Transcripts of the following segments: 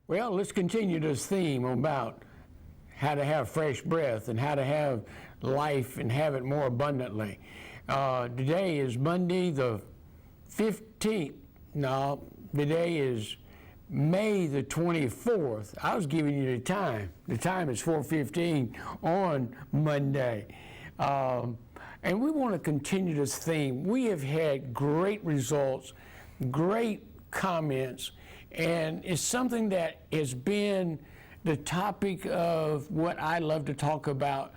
Well, let's continue this theme about how to have fresh breath and how to have life and have it more abundantly. Today is Monday the 15th. No, today is May the 24th. I was giving you the time. The time is 4:15 on Monday. And we want to continue this theme. We have had great results, great comments, and it's something that has been the topic of what I love to talk about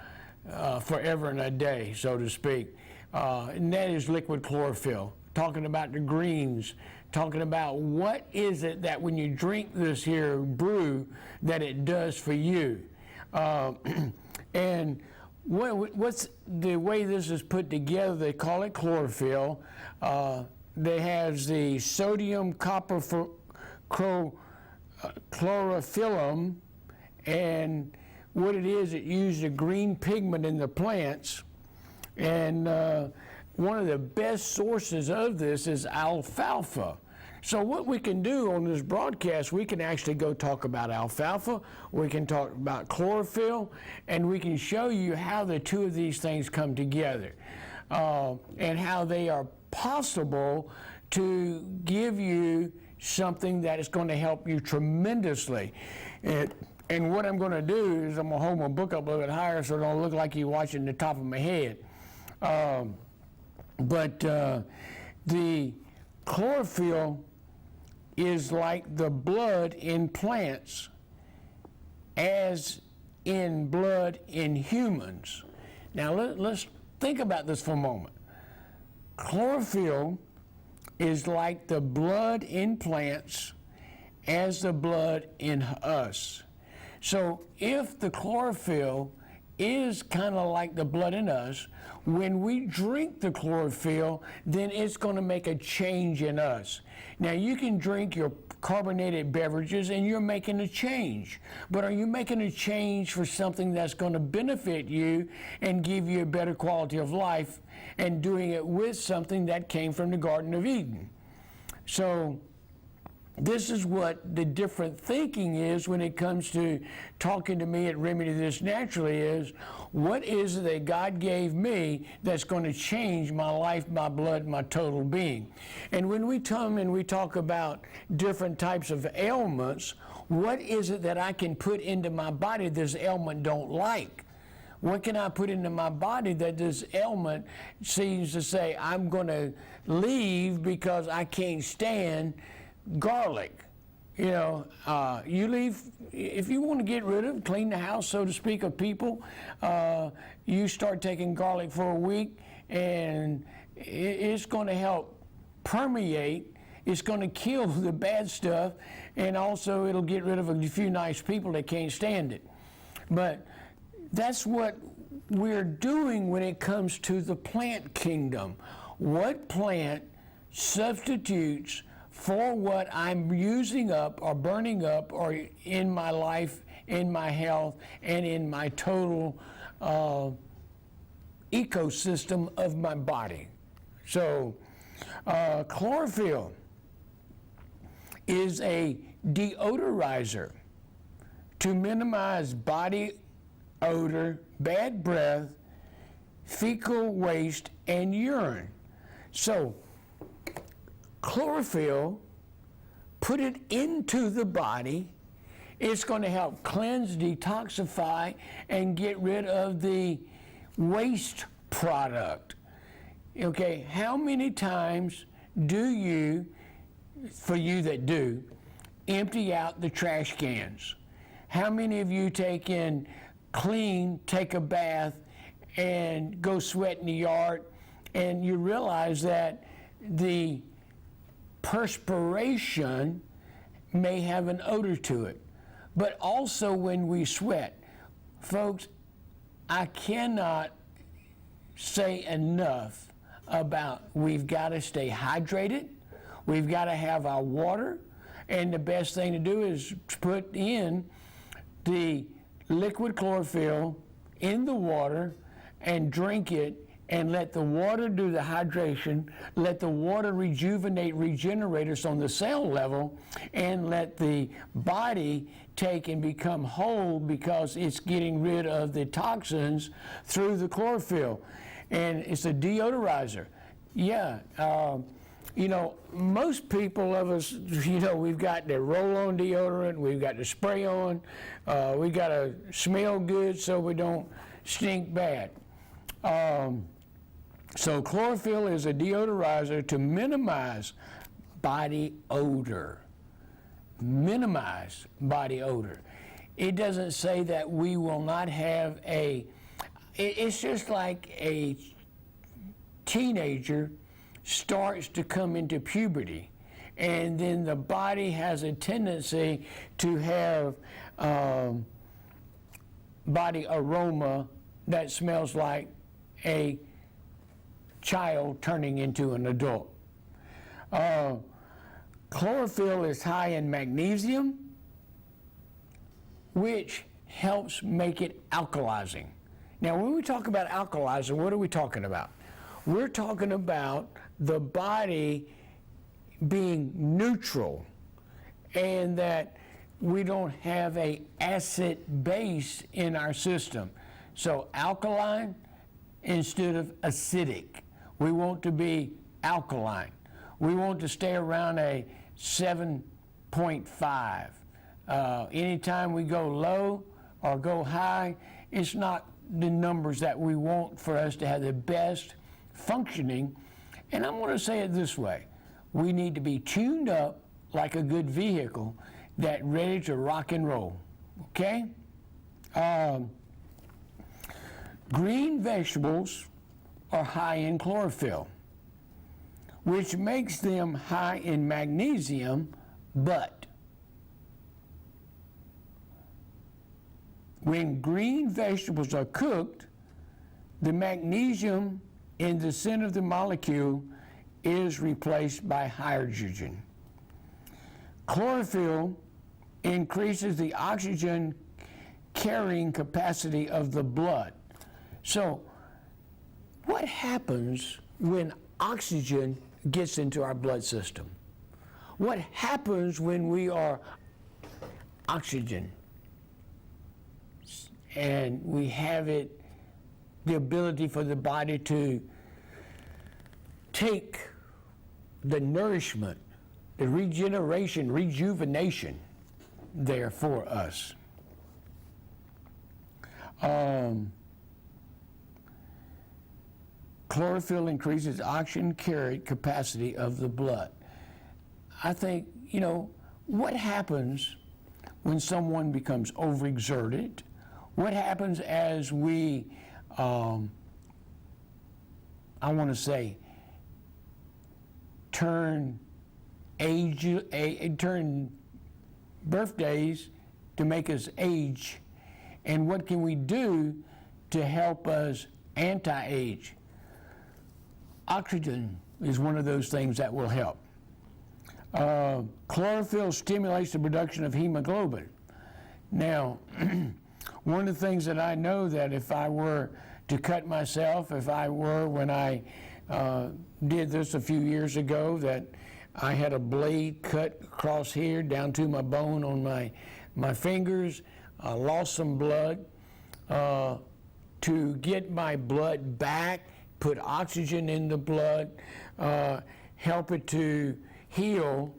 forever and a day, so to speak. And that is liquid chlorophyll. Talking about the greens, talking about what is it that when you drink this here brew that it does for you. And what's the way this is put together, they call it chlorophyll. They has the sodium copper chlorophyllum, and what it is, it uses a green pigment in the plants, and one of the best sources of this is alfalfa. So what we can do on this broadcast, we can actually go talk about alfalfa, we can talk about chlorophyll, and we can show you how the two of these things come together and how they are possible to give you something that is going to help you tremendously. And what I'm going to do is I'm going to hold my book up a little bit higher so it don't look like you're watching the top of my head. But the chlorophyll is like the blood in plants as in blood in humans. Now let's think about this for a moment. Chlorophyll is like the blood in plants as the blood in us. So if the chlorophyll is kind of like the blood in us, when we drink the chlorophyll, then it's going to make a change in us. Now you can drink your carbonated beverages and you're making a change, but are you making a change for something that's going to benefit you and give you a better quality of life, and doing it with something that came from the Garden of Eden? So this is what the different thinking is when it comes to talking to me at Remedy This Naturally is, what is it that God gave me that's going to change my life, my blood, my total being? And when we come and we talk about different types of ailments, what is it that I can put into my body this ailment don't like? What can I put into my body that this ailment seems to say, I'm going to leave because I can't stand garlic? You know, you leave, if you want to get rid of, clean the house, so to speak, of people, you start taking garlic for a week, and it's going to help permeate. It's going to kill the bad stuff, and also it'll get rid of a few nice people that can't stand it. But that's what we're doing when it comes to the plant kingdom. What plant substitutes for what I'm using up or burning up or in my life, in my health, and in my total ecosystem of my body? So chlorophyll is a deodorizer to minimize body odor, bad breath, fecal waste, and urine. So chlorophyll, put it into the body, it's going to help cleanse, detoxify, and get rid of the waste product. Okay, how many times do you, for you that do, empty out the trash cans? How many of you take a bath and go sweat in the yard, and you realize that the perspiration may have an odor to it? But also when we sweat, folks, I cannot say enough about we've got to stay hydrated, we've got to have our water, and the best thing to do is put in the liquid chlorophyll in the water and drink it and let the water do the hydration, let the water regenerate us on the cell level, and let the body take and become whole because it's getting rid of the toxins through the chlorophyll. And it's a deodorizer. Yeah, you know, most people of us, you know, we've got the roll-on deodorant, we've got the spray-on, we've got to smell good so we don't stink bad. So chlorophyll is a deodorizer to minimize body odor. Minimize body odor. It doesn't say that we will not have it's just like a teenager starts to come into puberty, and then the body has a tendency to have body aroma that smells like a child turning into an adult. Chlorophyll is high in magnesium, which helps make it alkalizing. Now, when we talk about alkalizing, what are we talking about? We're talking about the body being neutral, and that we don't have an acid base in our system. So alkaline instead of acidic. We want to be alkaline. We want to stay around a 7.5. Anytime we go low or go high, it's not the numbers that we want for us to have the best functioning. And I'm going to say it this way. We need to be tuned up like a good vehicle that's ready to rock and roll. Okay? Green vegetables are high in chlorophyll, which makes them high in magnesium, but when green vegetables are cooked, the magnesium in the center of the molecule is replaced by hydrogen. Chlorophyll increases the oxygen carrying capacity of the blood. So, what happens when oxygen gets into our blood system? What happens when we are oxygen and we have the ability for the body to take the nourishment, the rejuvenation there for us? Chlorophyll increases oxygen carry capacity of the blood. I think, you know, what happens when someone becomes overexerted? What happens as we, I want to say, turn birthdays to make us age? And what can we do to help us anti-age? Oxygen is one of those things that will help. Chlorophyll stimulates the production of hemoglobin. Now, one of the things that I know that if I were to cut myself, when I did this a few years ago, that I had a blade cut across here down to my bone on my fingers, lost some blood. To get my blood back, put oxygen in the blood, help it to heal,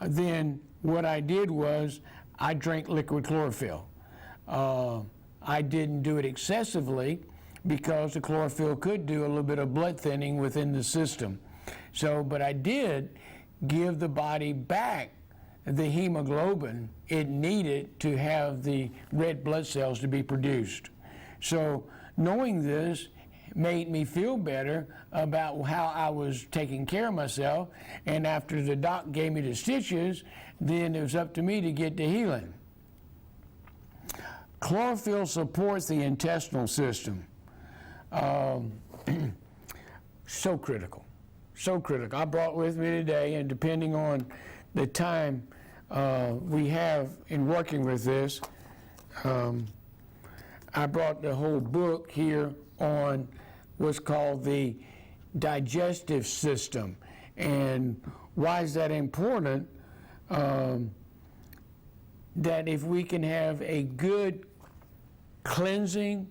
then what I did was I drank liquid chlorophyll. I didn't do it excessively because the chlorophyll could do a little bit of blood thinning within the system. So, but I did give the body back the hemoglobin it needed to have the red blood cells to be produced. So knowing this made me feel better about how I was taking care of myself, and after the doc gave me the stitches, then it was up to me to get the healing. Chlorophyll supports the intestinal system. So critical, so critical. I brought with me today, and depending on the time we have in working with this, I brought the whole book here on what's called the digestive system. And why is that important? That if we can have a good cleansing,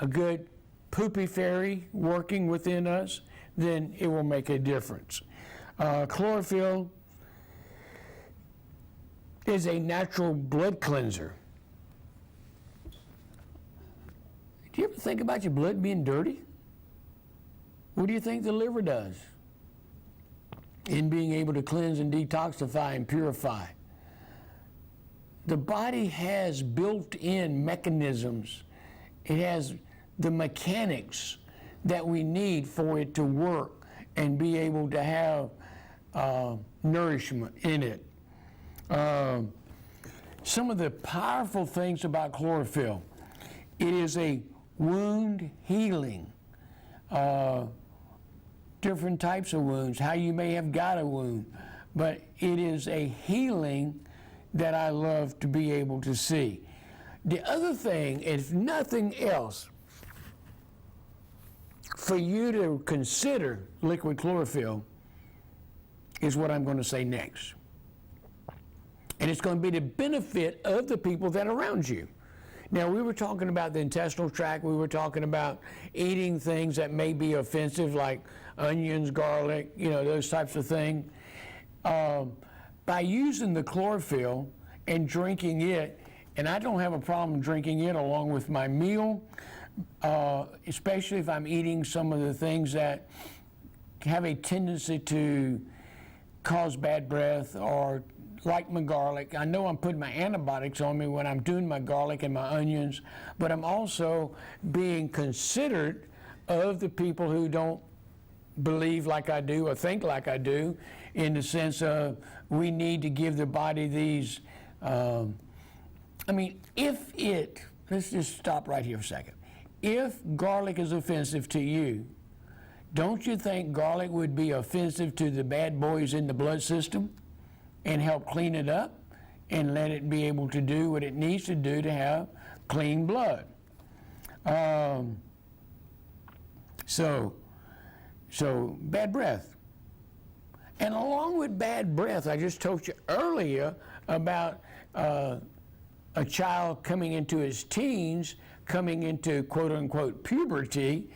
a good poopy fairy working within us, then it will make a difference. Chlorophyll is a natural blood cleanser. Do you ever think about your blood being dirty? What do you think the liver does in being able to cleanse and detoxify and purify? The body has built-in mechanisms. It has the mechanics that we need for it to work and be able to have nourishment in it. Some of the powerful things about chlorophyll: it is a wound healing. Different types of wounds, how you may have got a wound, but it is a healing that I love to be able to see. The other thing, if nothing else, for you to consider liquid chlorophyll is what I'm going to say next. And it's going to be the benefit of the people that are around you. Now, we were talking about the intestinal tract. We were talking about eating things that may be offensive, like onions, garlic, those types of things. By using the chlorophyll and drinking it, and I don't have a problem drinking it along with my meal, especially if I'm eating some of the things that have a tendency to cause bad breath, or like my garlic. I know I'm putting my antibiotics on me when I'm doing my garlic and my onions, but I'm also being considerate of the people who don't believe like I do or think like I do, in the sense of we need to give the body these, let's just stop right here for a second. If garlic is offensive to you, don't you think garlic would be offensive to the bad boys in the blood system and help clean it up and let it be able to do what it needs to do to have clean blood? So bad breath. And along with bad breath, I just told you earlier about a child coming into his teens, coming into quote-unquote puberty,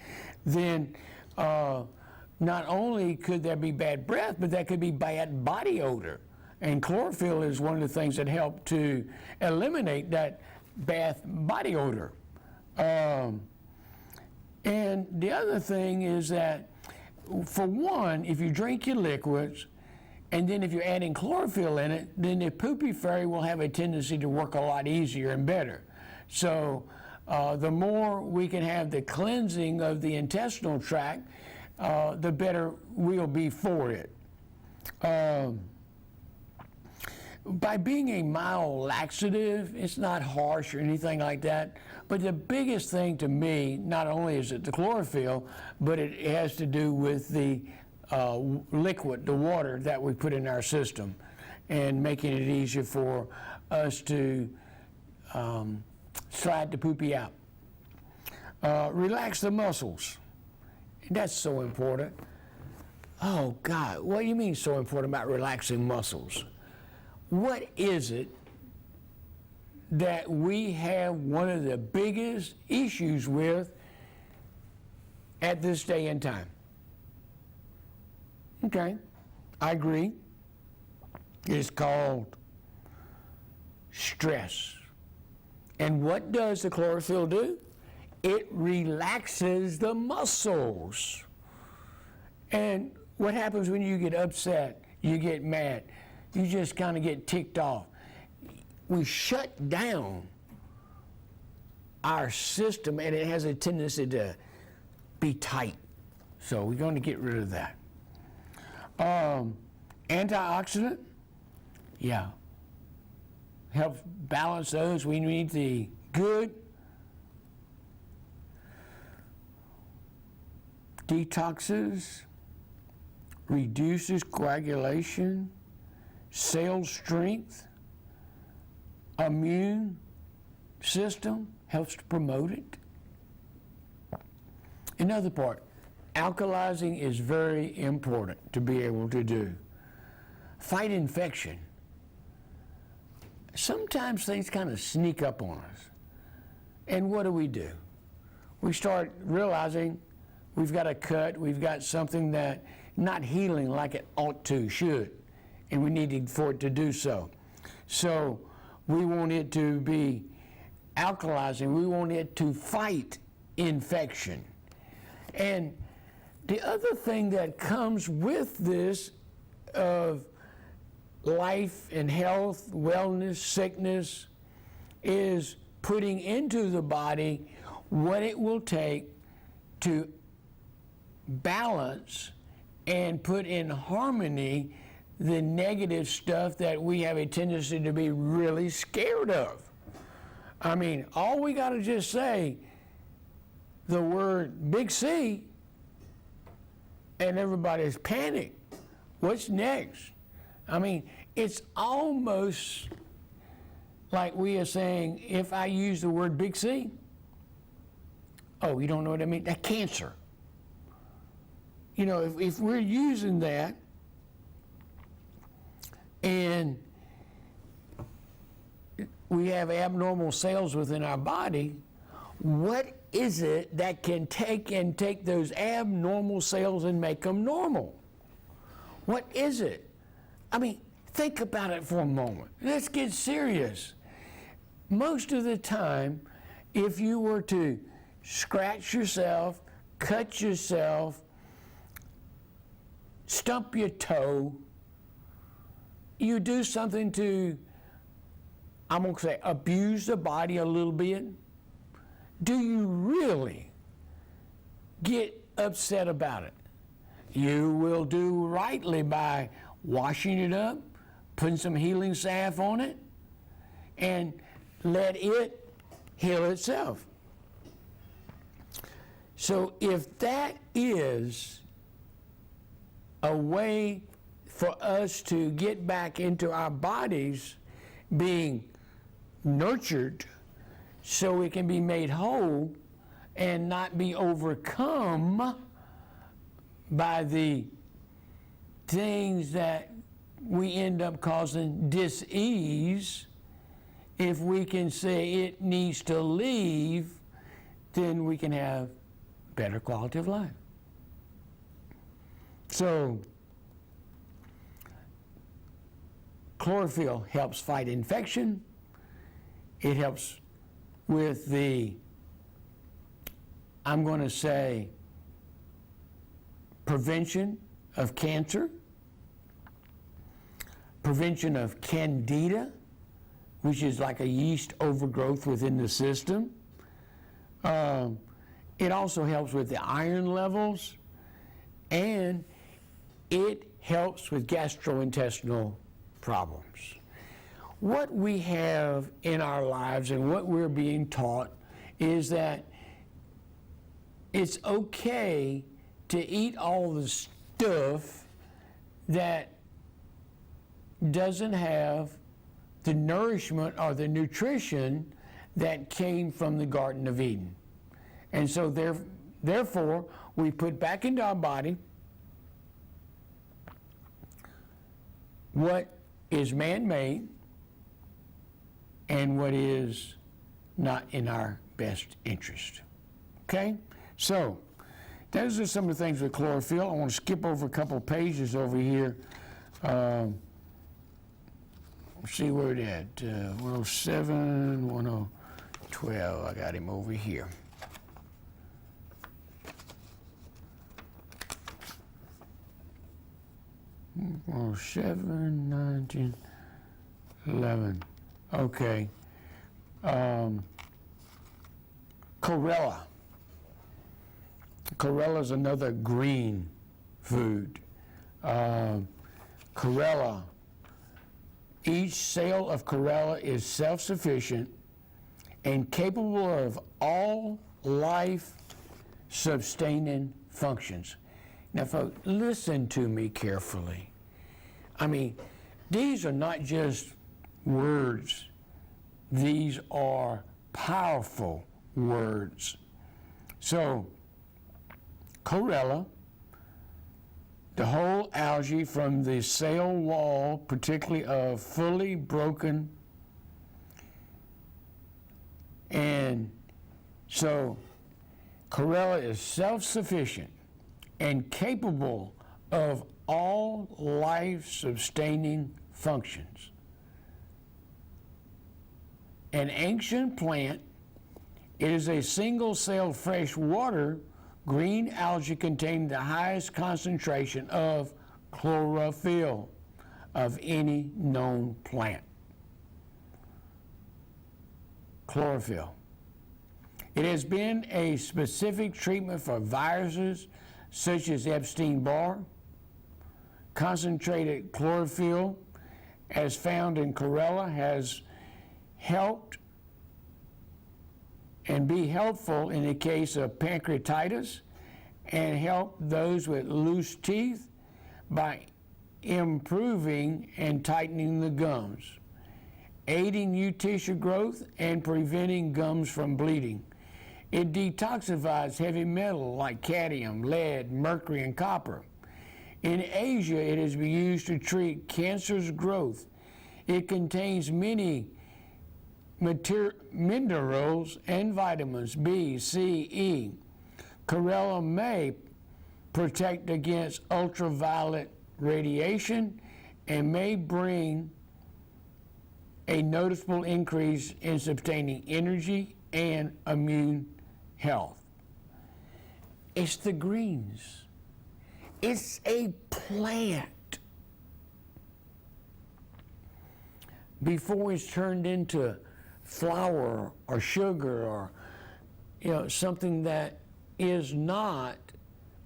then not only could there be bad breath, but that could be bad body odor. And chlorophyll is one of the things that help to eliminate that bad body odor. And the other thing is that, for one, if you drink your liquids, and then if you're adding chlorophyll in it, then the poopy fairy will have a tendency to work a lot easier and better. So the more we can have the cleansing of the intestinal tract, the better we'll be for it. By being a mild laxative, it's not harsh or anything like that, but the biggest thing to me, not only is it the chlorophyll, but it has to do with the liquid, the water that we put in our system, and making it easier for us to slide the poopy out. Relax the muscles. That's so important. Oh, God, what do you mean so important about relaxing muscles? What is it that we have one of the biggest issues with at this day and time? Okay, I agree. It's called stress. And what does the chlorophyll do? It relaxes the muscles. And what happens when you get upset, you get mad, you just kind of get ticked off? We shut down our system, and it has a tendency to be tight. So we're going to get rid of that. Antioxidant, yeah, helps balance those. We need the good. Detoxes, reduces coagulation, cell strength, immune system, helps to promote it. Another part, Alkalizing is very important to be able to do. Fight infection. Sometimes things kind of sneak up on us. And what do? We start realizing we've got a cut, we've got something that not healing like it ought to, should, and we need for it to do so. So we want it to be alkalizing, we want it to fight infection. And the other thing that comes with this of life and health, wellness, sickness, is putting into the body what it will take to balance and put in harmony the negative stuff that we have a tendency to be really scared of. I mean, all we got to just say the word big C and everybody's panicked. What's next? I mean, it's almost like we are saying, if I use the word big C, oh, you don't know what I mean? That's cancer. You know, if we're using that and we have abnormal cells within our body, what is it that can take those abnormal cells and make them normal? What is it? I mean, think about it for a moment. Let's get serious. Most of the time, if you were to scratch yourself, cut yourself, stump your toe, you do something to, I'm going to say, abuse the body a little bit. Do you really get upset about it? You will do rightly by washing it up, putting some healing salve on it, and let it heal itself. So if that is a way for us to get back into our bodies being nurtured so we can be made whole and not be overcome by the things that we end up causing dis-ease, if we can say it needs to leave, then we can have better quality of life. So, chlorophyll helps fight infection. It helps with the, I'm going to say, prevention of cancer, prevention of candida, which is like a yeast overgrowth within the system. It also helps with the iron levels, and it helps with gastrointestinal problems. What we have in our lives and what we're being taught is that it's okay to eat all the stuff that doesn't have the nourishment or the nutrition that came from the Garden of Eden. And so therefore, we put back into our body what is man-made and what is not in our best interest. Okay? So, those are some of the things with chlorophyll. I want to skip over a couple pages over here. Let's see where it at. 107, 1012. I got him over here. 7, 19, 11. Okay. Chlorella. Chlorella is another green food. Chlorella. Each cell of chlorella is self-sufficient and capable of all life-sustaining functions. Now, folks, listen to me carefully. I mean, these are not just words. These are powerful words. So, chlorella, the whole algae from the cell wall, particularly of fully broken. And so chlorella is self-sufficient and capable of all life-sustaining functions. An ancient plant, it is a single-celled freshwater green algae containing the highest concentration of chlorophyll of any known plant. Chlorophyll. It has been a specific treatment for viruses such as Epstein-Barr. Concentrated chlorophyll, as found in chlorella, has helped and be helpful in the case of pancreatitis and help those with loose teeth by improving and tightening the gums, aiding new tissue growth and preventing gums from bleeding. It detoxifies heavy metal like cadmium, lead, mercury, and copper. In Asia, it has been used to treat cancer's growth. It contains many minerals and vitamins B, C, E. Chlorella may protect against ultraviolet radiation and may bring a noticeable increase in sustaining energy and immune health. It's the greens. It's a plant. Before it's turned into flour or sugar or something that is not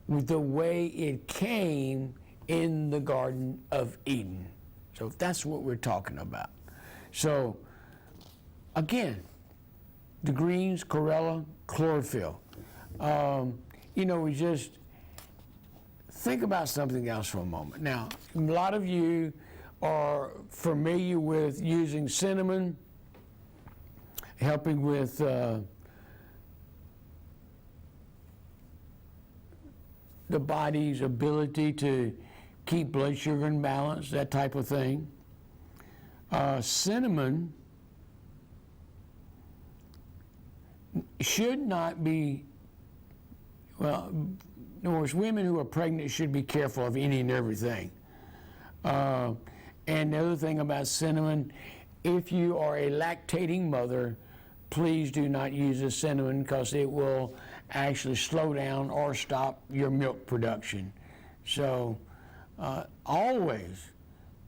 the way it came in the Garden of Eden. So that's what we're talking about. So again, the greens, chlorella, chlorophyll. We just think about something else for a moment. Now, a lot of you are familiar with using cinnamon, helping with the body's ability to keep blood sugar in balance, that type of thing. Cinnamon should not be, in other words, women who are pregnant should be careful of any and everything. And the other thing about cinnamon, if you are a lactating mother, please do not use the cinnamon because it will actually slow down or stop your milk production. So always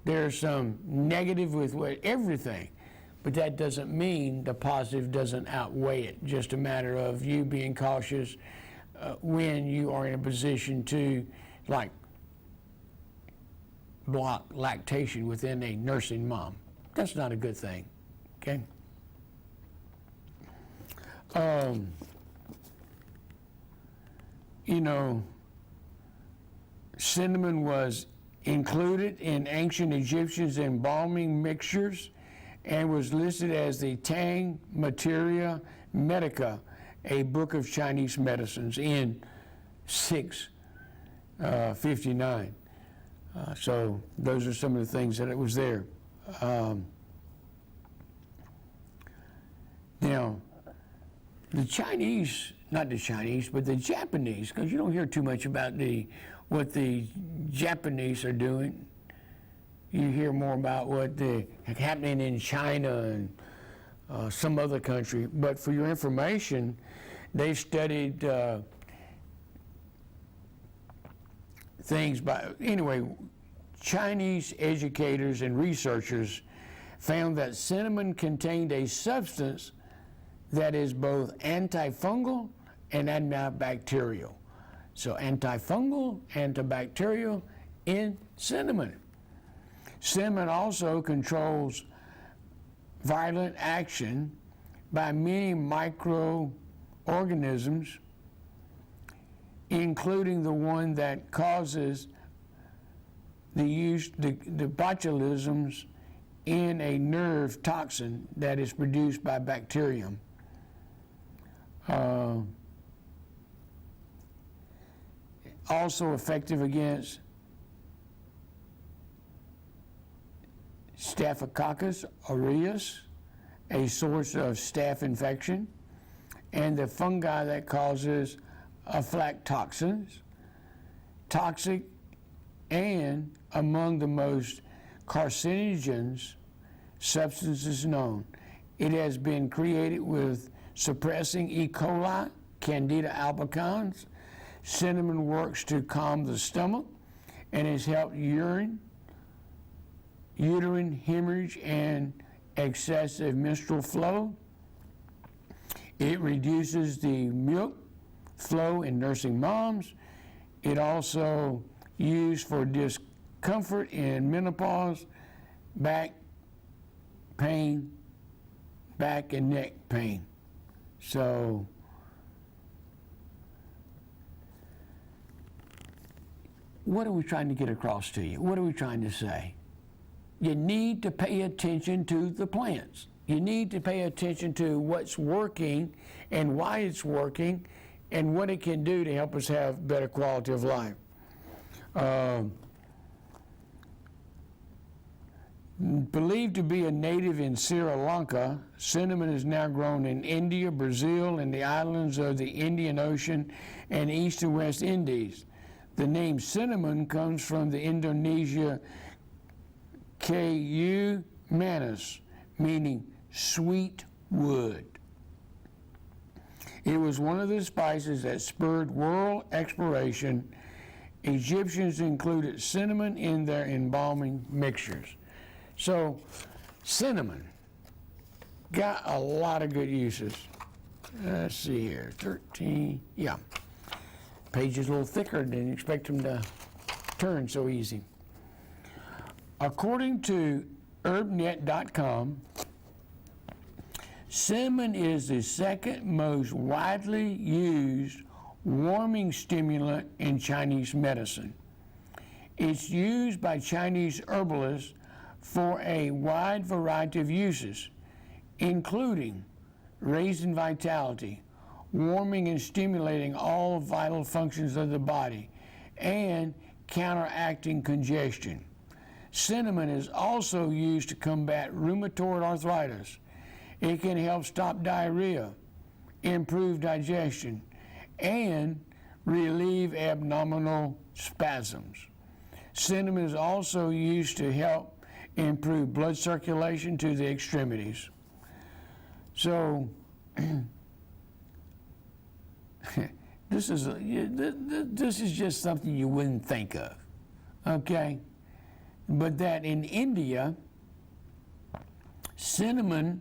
there's some negative with everything, but that doesn't mean the positive doesn't outweigh it. Just a matter of you being cautious when you are in a position to block lactation within a nursing mom. That's not a good thing, okay? Cinnamon was included in ancient Egyptians' embalming mixtures and was listed as the Tang Materia Medica, a book of Chinese medicines, in 659. So those are some of the things that it was there. Now, the Chinese, not the Chinese, but the Japanese, because you don't hear too much about what the Japanese are doing. You hear more about what's happening in China and some other country. But for your information, they studied things Chinese educators and researchers found that cinnamon contained a substance that is both antifungal and antibacterial. So antifungal, antibacterial in cinnamon. Cinnamon also controls violent action by many microorganisms, including the one that causes the botulisms in a nerve toxin that is produced by bacterium. also effective against Staphylococcus aureus, a source of staph infection, and the fungi that causes aflatoxins, toxic and among the most carcinogens substances known. It has been created with suppressing E. coli, Candida albicans. Cinnamon works to calm the stomach and has helped uterine hemorrhage and excessive menstrual flow. It reduces the milk flow in nursing moms. It also used for discomfort in menopause, back pain, back and neck pain. So what are we trying to get across to you? What are we trying to say? You need to pay attention to the plants. You need to pay attention to what's working and why it's working and what it can do to help us have better quality of life. Believed to be a native in Sri Lanka, cinnamon is now grown in India, Brazil, and the islands of the Indian Ocean and East and West Indies. The name cinnamon comes from the Indonesia kayu manis, meaning sweet wood. It was one of the spices that spurred world exploration. Egyptians included cinnamon in their embalming mixtures. So, cinnamon got a lot of good uses. Let's see here, 13, yeah. Page is a little thicker, didn't expect them to turn so easy. According to herbnet.com, cinnamon is the second most widely used warming stimulant in Chinese medicine. It's used by Chinese herbalists for a wide variety of uses, including raising vitality, warming and stimulating all vital functions of the body, and counteracting congestion. Cinnamon is also used to combat rheumatoid arthritis. It can help stop diarrhea, improve digestion, and relieve abdominal spasms. Cinnamon is also used to help improve blood circulation to the extremities. So, this is just something you wouldn't think of, okay? But that in India, cinnamon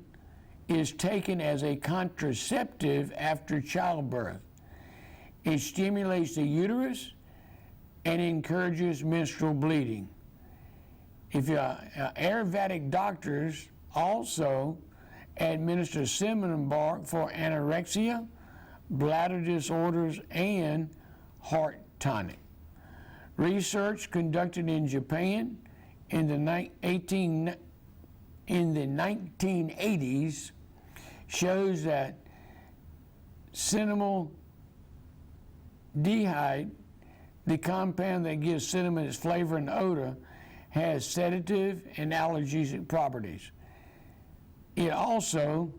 is taken as a contraceptive after childbirth. It stimulates the uterus and encourages menstrual bleeding. If Ayurvedic doctors also administer cinnamon bark for anorexia, bladder disorders, and heart tonic. Research conducted in Japan in the 1980s shows that cinnamon dehyde, the compound that gives cinnamon its flavor and odor, has sedative and analgesic properties. It also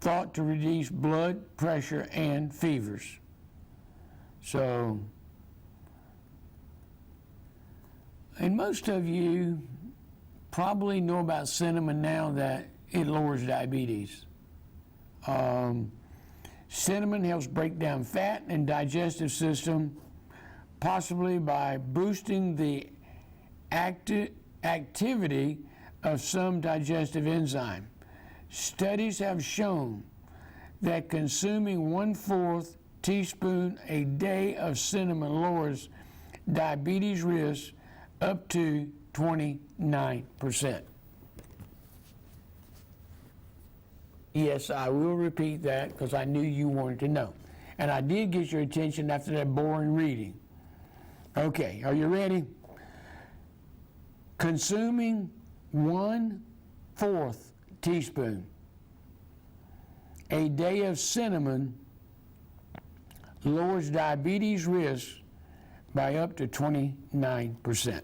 thought to reduce blood pressure and fevers. So, and most of you probably know about cinnamon now that it lowers diabetes. Cinnamon helps break down fat and digestive system, possibly by boosting the activity of some digestive enzyme. Studies have shown that consuming 1/4 teaspoon a day of cinnamon lowers diabetes risk up to 29%. Yes, I will repeat that because I knew you wanted to know. And I did get your attention after that boring reading. Okay, are you ready? Consuming 1/4 teaspoon a day of cinnamon lowers diabetes risk by up to 29%.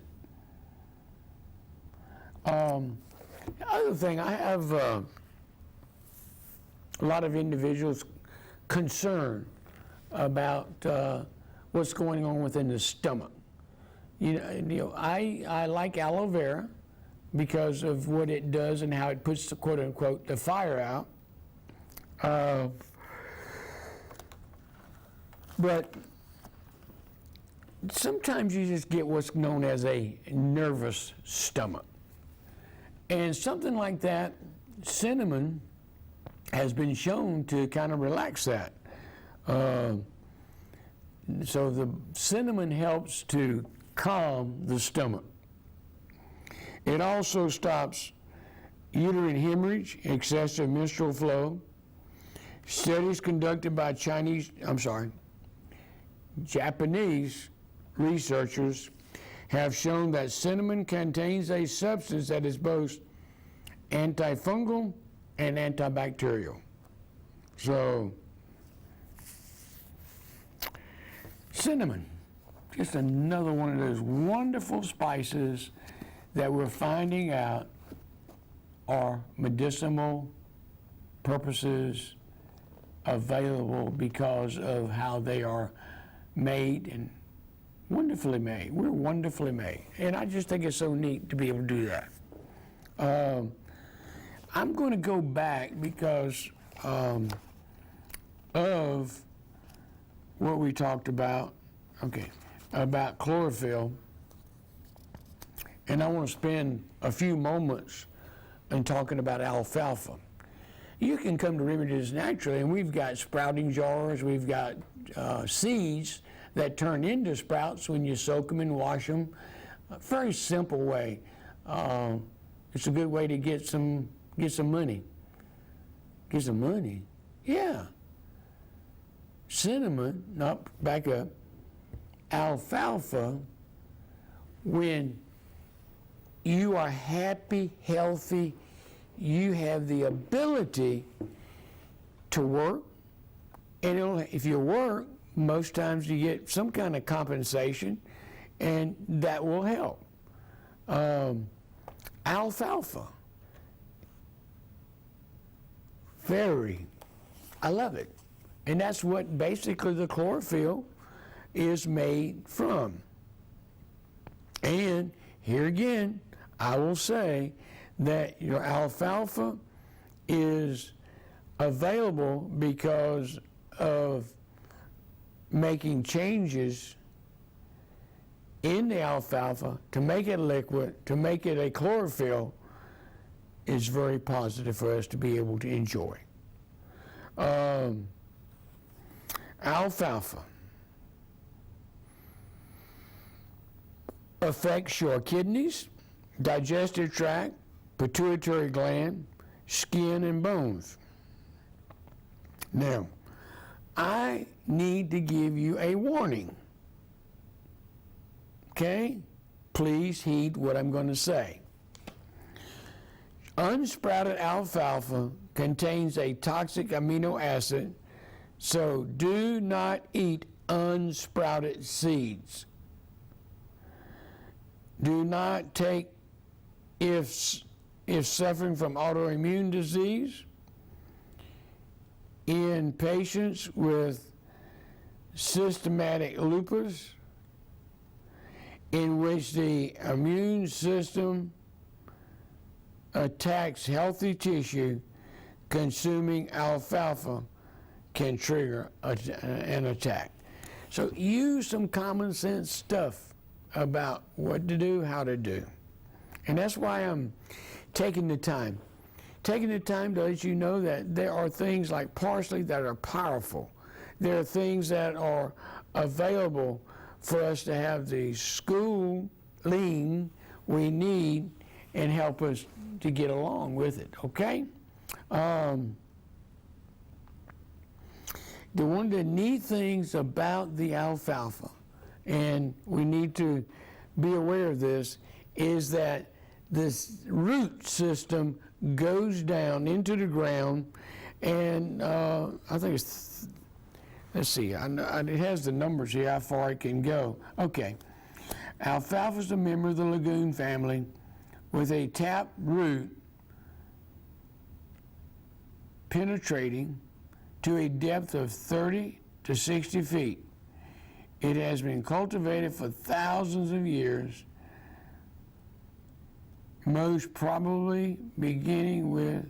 The other thing, I have a lot of individuals concerned about what's going on within the stomach. I like aloe vera because of what it does and how it puts the quote unquote the fire out. But sometimes you just get what's known as a nervous stomach. And something like that, cinnamon has been shown to kind of relax that. So the cinnamon helps to calm the stomach. It also stops uterine hemorrhage, excessive menstrual flow. Studies conducted by Japanese researchers have shown that cinnamon contains a substance that is both antifungal and antibacterial. So, cinnamon, just another one of those wonderful spices that we're finding out are medicinal purposes available because of how they are made and wonderfully made. We're wonderfully made. And I just think it's so neat to be able to do that. I'm going to go back because of what we talked about, about chlorophyll. And I want to spend a few moments in talking about alfalfa. You can come to Remedies naturally, and we've got sprouting jars, we've got seeds that turn into sprouts when you soak them and wash them. A very simple way. It's a good way to get some money. Get some money? Yeah. Cinnamon, no, back up. Alfalfa, when you are happy, healthy, you have the ability to work, and if you work, most times you get some kind of compensation, and that will help. Alfalfa, I love it. And that's what basically the chlorophyll is made from. And here again, I will say that your alfalfa is available because of making changes in the alfalfa to make it liquid, to make it a chlorophyll, is very positive for us to be able to enjoy. Alfalfa affects your kidneys, digestive tract, pituitary gland, skin, and bones. Now, I need to give you a warning. Okay? Please heed what I'm going to say. Unsprouted alfalfa contains a toxic amino acid, so do not eat unsprouted seeds. Do not take, if suffering from autoimmune disease, in patients with systematic lupus, in which the immune system attacks healthy tissue, consuming alfalfa can trigger an attack. So use some common sense stuff about what to do, how to do. And that's why I'm taking the time to let you know that there are things like parsley that are powerful. There are things that are available for us to have the schooling we need and help us to get along with it, okay? One of the neat things about the alfalfa, and we need to be aware of this, is that this root system goes down into the ground, and I think it's let's see, it has the numbers here, how far it can go. Okay. Alfalfa is a member of the legume family with a tap root penetrating to a depth of 30 to 60 feet. It has been cultivated for thousands of years, most probably beginning with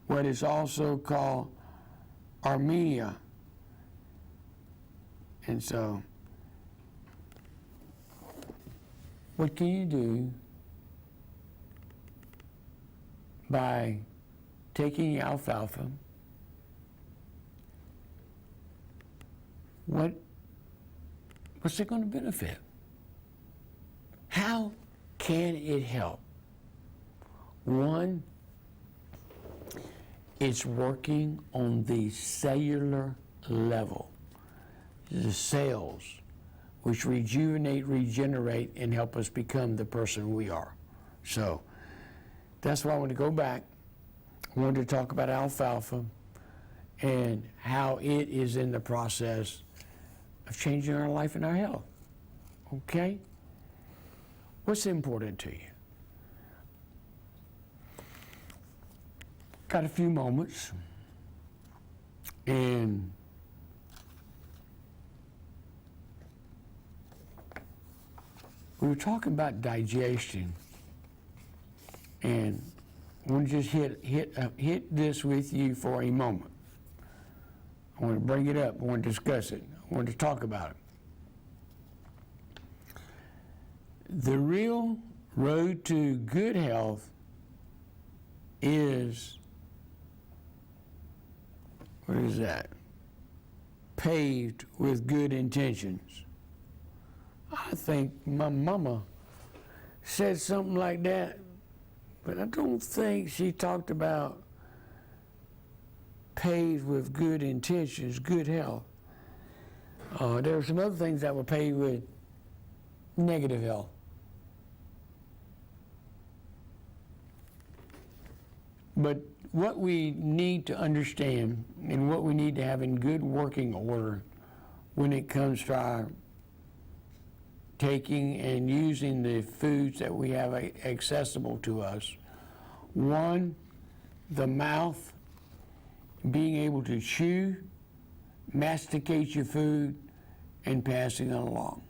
what is also called Armenia. And so, what can you do by taking alfalfa? What's it going to benefit? How can it help? One, it's working on the cellular level, the cells, which rejuvenate, regenerate, and help us become the person we are. So that's why I want to go back. I wanted to talk about alfalfa and how it is in the process of changing our life and our health. Okay? What's important to you? Got a few moments, and we were talking about digestion, and I want to just hit this with you for a moment. I want to bring it up. I want to discuss it. I want to talk about it. The real road to good health is, what is that? Paved with good intentions. I think my mama said something like that, but I don't think she talked about paved with good intentions, good health. There were some other things that were paved with negative health. But what we need to understand and what we need to have in good working order when it comes to our taking and using the foods that we have accessible to us. One, the mouth, being able to chew, masticate your food, and passing it along.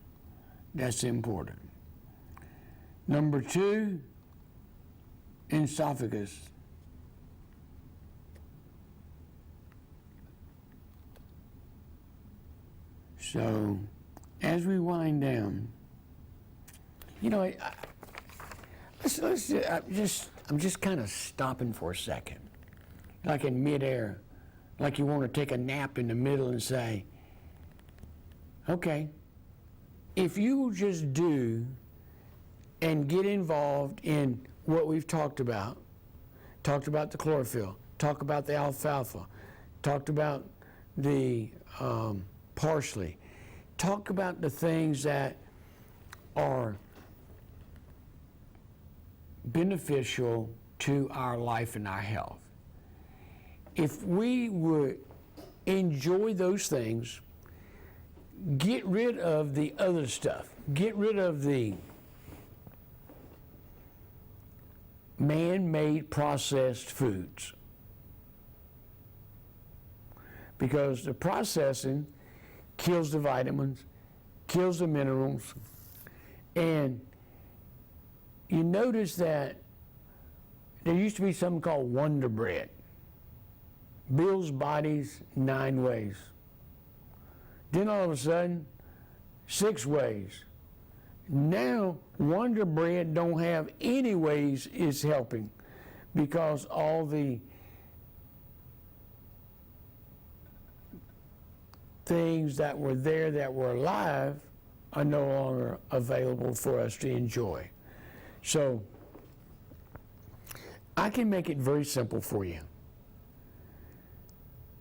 That's important. Number two, esophagus. So, as we wind down, you know, I'm just kind of stopping for a second, like in midair, like you want to take a nap in the middle and say, okay, if you will just do and get involved in what we've talked about the chlorophyll, talked about the alfalfa, talked about the parsley, talk about the things that are beneficial to our life and our health. If we would enjoy those things, get rid of the other stuff, get rid of the man-made processed foods, because the processing kills the vitamins, kills the minerals, and you notice that there used to be something called Wonder Bread. Bill's Body's 9 ways. Then all of a sudden, 6 ways. Now, Wonder Bread don't have any ways it's helping, because all the things that were there that were alive are no longer available for us to enjoy. So, I can make it very simple for you.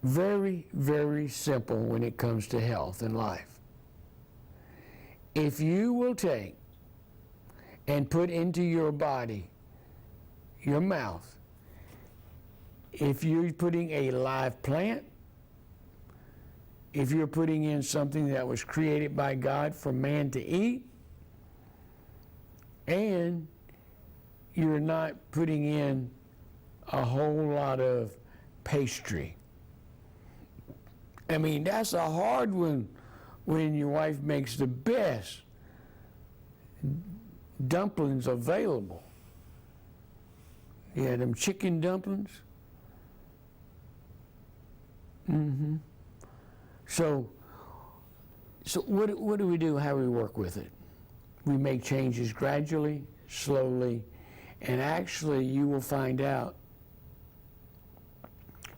Very, very simple when it comes to health and life. If you will take and put into your body, your mouth, if you're putting a live plant, if you're putting in something that was created by God for man to eat, and you're not putting in a whole lot of pastry. I mean, that's a hard one when your wife makes the best dumplings available. Yeah, them chicken dumplings. So what do we do? How do we work with it? We make changes gradually, slowly, and actually you will find out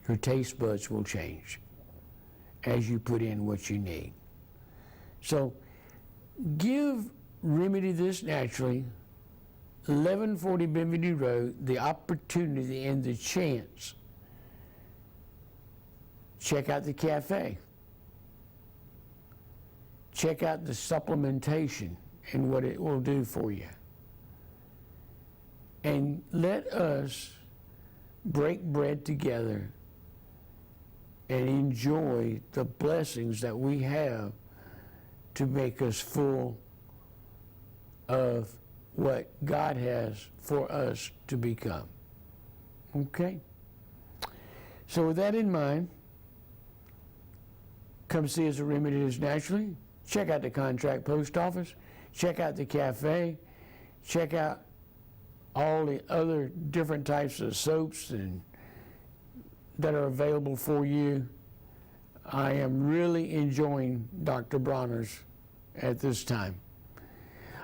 your taste buds will change as you put in what you need. So give Remedy This Naturally, 1140 Benvenue Road, the opportunity and the chance. Check out the cafe. Check out the supplementation and what it will do for you. And let us break bread together and enjoy the blessings that we have to make us full of what God has for us to become. Okay? So with that in mind, come see us at Remedy This Naturally. Check out the contract post office. Check out the cafe. Check out all the other different types of soaps and that are available for you. I am really enjoying Dr. Bronner's at this time.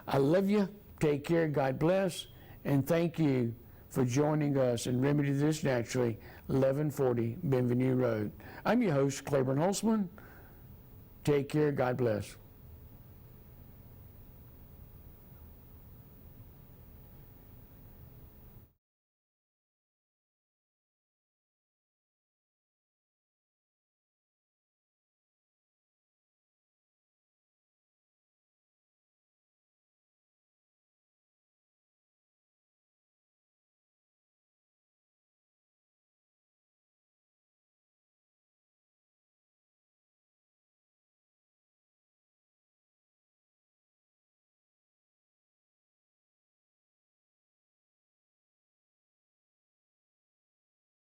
I love you. Take care. God bless. And thank you for joining us in Remedy This Naturally, 1140 Benvenue Road. I'm your host, Claiborne Holtzman. Take care. God bless.